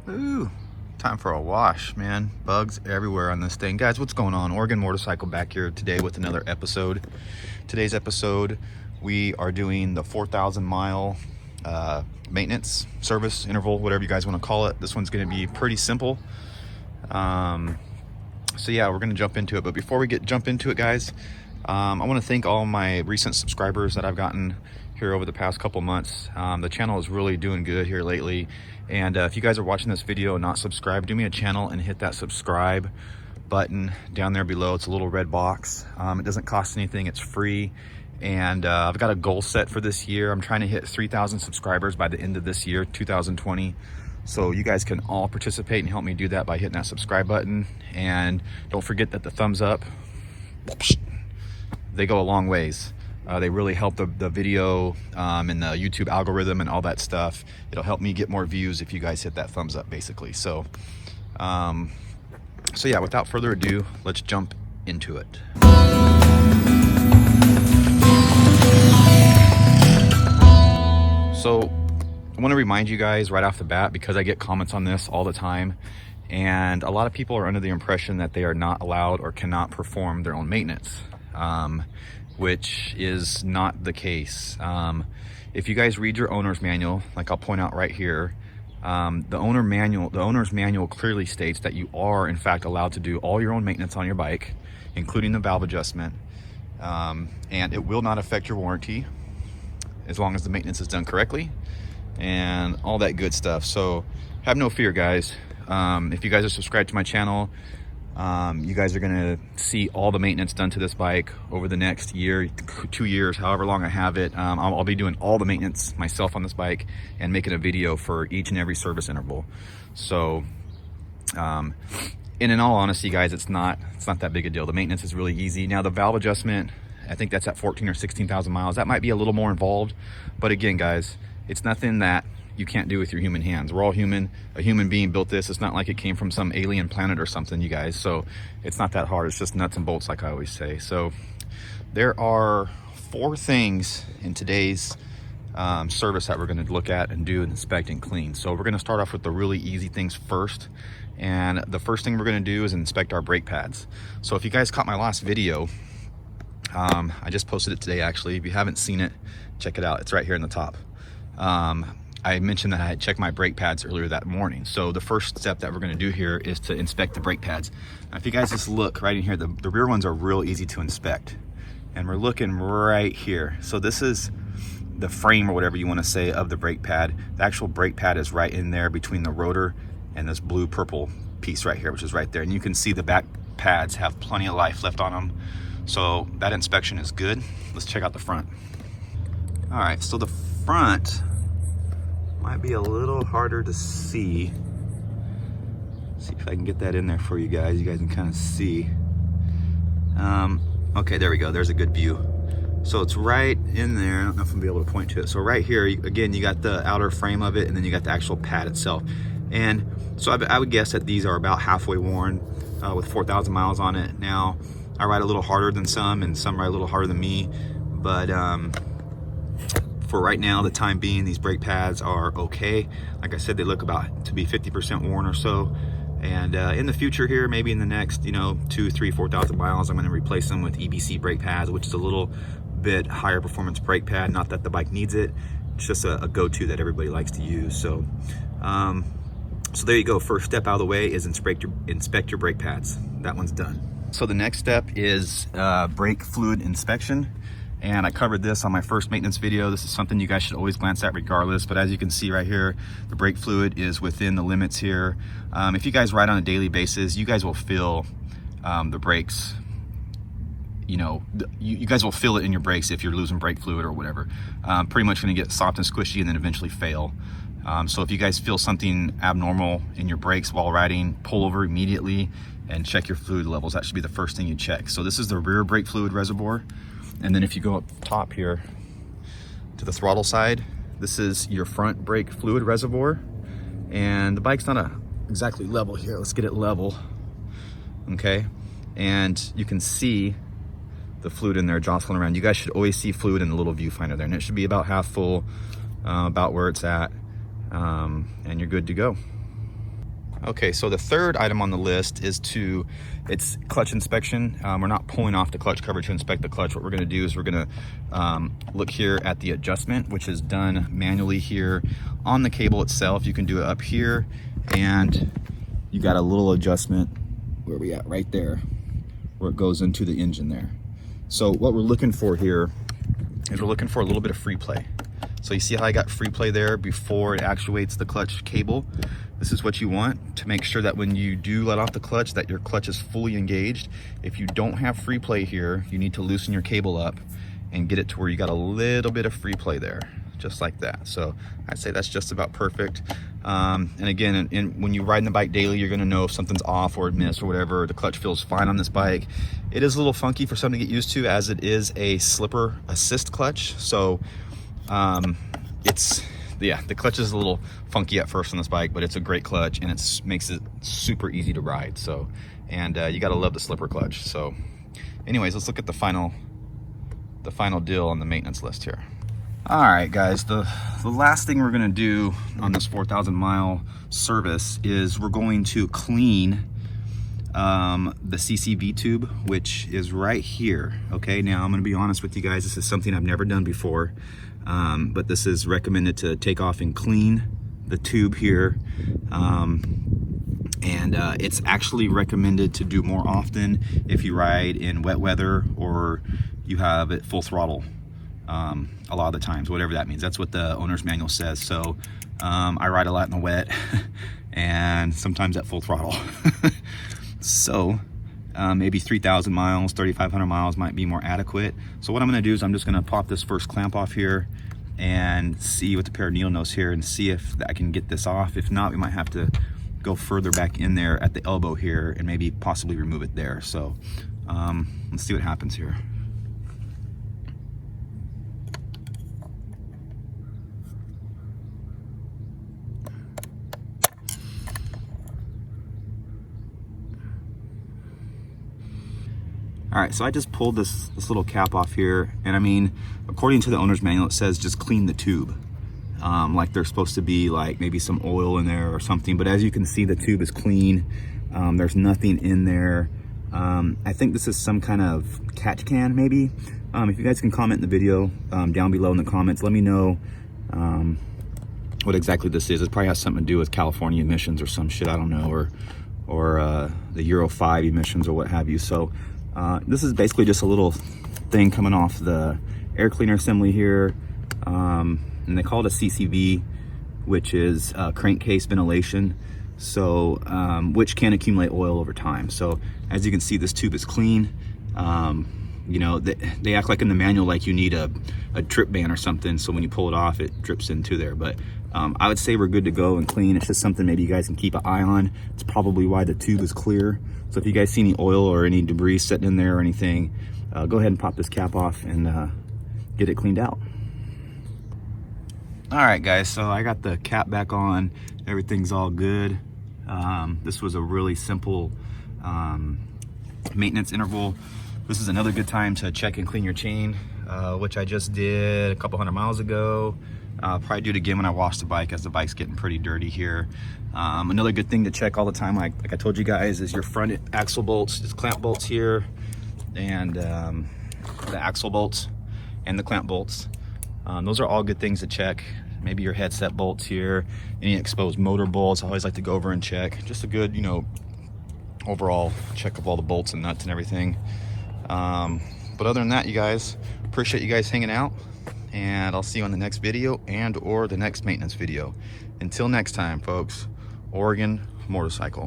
Ooh, time for a wash, man. Bugs everywhere on this thing. Guys, what's going on? Oregon Motorcycle back here today with another episode. Today's episode, we are doing the 4,000 mile maintenance service interval, whatever you guys want to call it. This one's going to be pretty simple. So yeah, we're going to jump into it. But before we jump into it, guys, I want to thank all my recent subscribers that I've gotten here over the past couple months. The channel is really doing good here lately. And if you guys are watching this video and not subscribed, do me a channel and hit that subscribe button down there below. It's a little red box. It doesn't cost anything. It's free. And I've got a goal set for this year. I'm trying to hit 3,000 subscribers by the end of this year, 2020. So you guys can all participate and help me do that by hitting that subscribe button. And don't forget that the thumbs up, they go a long ways. They really help the video and the YouTube algorithm and all that stuff. It'll help me get more views if you guys hit that thumbs up, basically. So yeah, without further ado, let's jump into it. So I want to remind you guys right off the bat, because I get comments on this all the time, and a lot of people are under the impression that they are not allowed or cannot perform their own maintenance. Which is not the case. If you guys read your owner's manual, like I'll point out right here, the owner's manual clearly states that you are in fact allowed to do all your own maintenance on your bike, including the valve adjustment, and it will not affect your warranty as long as the maintenance is done correctly and all that good stuff. So have no fear, guys. If you guys are subscribed to my channel, you guys are gonna see all the maintenance done to this bike over the next year, 2 years, however long I have it. I'll be doing all the maintenance myself on this bike and making a video for each and every service interval. So, and in all honesty, guys, it's not that big a deal. The maintenance is really easy. Now the valve adjustment, I think that's at 14 or 16,000 miles. That might be a little more involved, but again, guys, it's nothing that you can't do with your human hands. We're all human. A human being built this. It's not like it came from some alien planet or something, you guys. So it's not that hard. It's just nuts and bolts, like I always say. So there are 4 things in today's service that we're going to look at and do and inspect and clean. So we're going to start off with the really easy things first. And the first thing we're going to do is inspect our brake pads. So if you guys caught my last video, I just posted it today, actually. If you haven't seen it, check it out. It's right here in the top. I mentioned that I had checked my brake pads earlier that morning. So the first step that we're going to do here is to inspect the brake pads. Now, if you guys just look right in here, the rear ones are real easy to inspect. And we're looking right here. So this is the frame, or whatever you want to say, of the brake pad. The actual brake pad is right in there between the rotor and this blue purple piece right here, which is right there. And you can see the back pads have plenty of life left on them. So that inspection is good. Let's check out the front. All right, so the front might be a little harder to see. See if I can get that in there for you guys. You guys can kind of see. Okay, there we go. There's a good view. So it's right in there. I don't know if I'm gonna be able to point to it. So right here, again, you got the outer frame of it, and then you got the actual pad itself. And so I would guess that these are about halfway worn with 4,000 miles on it. Now, I ride a little harder than some, and some ride a little harder than me, but for right now, the time being, these brake pads are okay. Like I said, they look about to be 50% worn or so. And in the future here, maybe in the next, 2, 3, 4,000 miles, I'm gonna replace them with EBC brake pads, which is a little bit higher performance brake pad. Not that the bike needs it. It's just a go-to that everybody likes to use. So, so there you go. First step out of the way is inspect your brake pads. That one's done. So the next step is brake fluid inspection. And I covered this on my first maintenance video. This is something you guys should always glance at regardless, but as you can see right here, the brake fluid is within the limits here. If you guys ride on a daily basis, you guys will feel the brakes, you guys will feel it in your brakes if you're losing brake fluid or whatever. Pretty much gonna get soft and squishy and then eventually fail. So if you guys feel something abnormal in your brakes while riding, pull over immediately and check your fluid levels. That should be the first thing you check. So this is the rear brake fluid reservoir. And then if you go up top here to the throttle side, this is your front brake fluid reservoir. And the bike's not exactly level here. Let's get it level, okay? And you can see the fluid in there jostling around. You guys should always see fluid in the little viewfinder there. And it should be about half full, about where it's at, and you're good to go. Okay, so the third item on the list is it's clutch inspection. We're not pulling off the clutch cover to inspect the clutch. What we're gonna do is we're gonna look here at the adjustment, which is done manually here on the cable itself. You can do it up here, and you got a little adjustment, where we at, right there, where it goes into the engine there. So what we're looking for here is we're looking for a little bit of free play. So you see how I got free play there before it actuates the clutch cable? This is what you want to make sure that when you do let off the clutch, that your clutch is fully engaged. If you don't have free play here, you need to loosen your cable up and get it to where you got a little bit of free play there, just like that. So I'd say that's just about perfect. And again, when you ride the bike daily, you're gonna know if something's off or missed or whatever. The clutch feels fine on this bike. It is a little funky for something to get used to, as it is a slipper assist clutch. So the clutch is a little funky at first on this bike, but it's a great clutch, and it makes it super easy to ride. So, and you gotta love the slipper clutch. So anyways, let's look at the final deal on the maintenance list here. All right, guys, the last thing we're gonna do on this 4,000 mile service is we're going to clean the CCV tube, which is right here. Okay, now I'm gonna be honest with you guys, this is something I've never done before. But this is recommended to take off and clean the tube here. It's actually recommended to do more often if you ride in wet weather or you have it full throttle a lot of the times, whatever that means. That's what the owner's manual says. So I ride a lot in the wet and sometimes at full throttle. So maybe 3,000 miles, 3,500 miles might be more adequate. So what I'm gonna do is I'm just gonna pop this first clamp off here and see with the pair of needle nose here and see if I can get this off. If not, we might have to go further back in there at the elbow here and maybe possibly remove it there. So let's see what happens here. All right, so I just pulled this little cap off here, and I mean, according to the owner's manual, it says just clean the tube. Like there's supposed to be like maybe some oil in there or something, but as you can see, the tube is clean. There's nothing in there. I think this is some kind of catch can maybe. If you guys can comment in the video down below in the comments, let me know what exactly this is. It probably has something to do with California emissions or some shit, I don't know, or the Euro 5 emissions or what have you. So this is basically just a little thing coming off the air cleaner assembly here, and they call it a CCV, which is crankcase ventilation, so which can accumulate oil over time. So as you can see, this tube is clean. You know, they act like in the manual like you need a drip ban or something, so when you pull it off it drips into there, but I would say we're good to go and clean. It's just something maybe you guys can keep an eye on. It's probably why the tube is clear. So if you guys see any oil or any debris sitting in there or anything, go ahead and pop this cap off and get it cleaned out. All right, guys, so I got the cap back on. Everything's all good. This was a really simple maintenance interval. This is another good time to check and clean your chain, which I just did a couple 100 miles ago. Probably do it again when I wash the bike, as the bike's getting pretty dirty here. Another good thing to check all the time, like I told you guys, is your front axle bolts, just clamp bolts here, and the axle bolts and the clamp bolts. Those are all good things to check. Maybe your headset bolts here, any exposed motor bolts. I always like to go over and check. Just a good, you know, overall check of all the bolts and nuts and everything. But other than that, you guys, appreciate you guys hanging out, and I'll see you on the next video and or the next maintenance video. Until next time, folks, Oregon Motorcycle.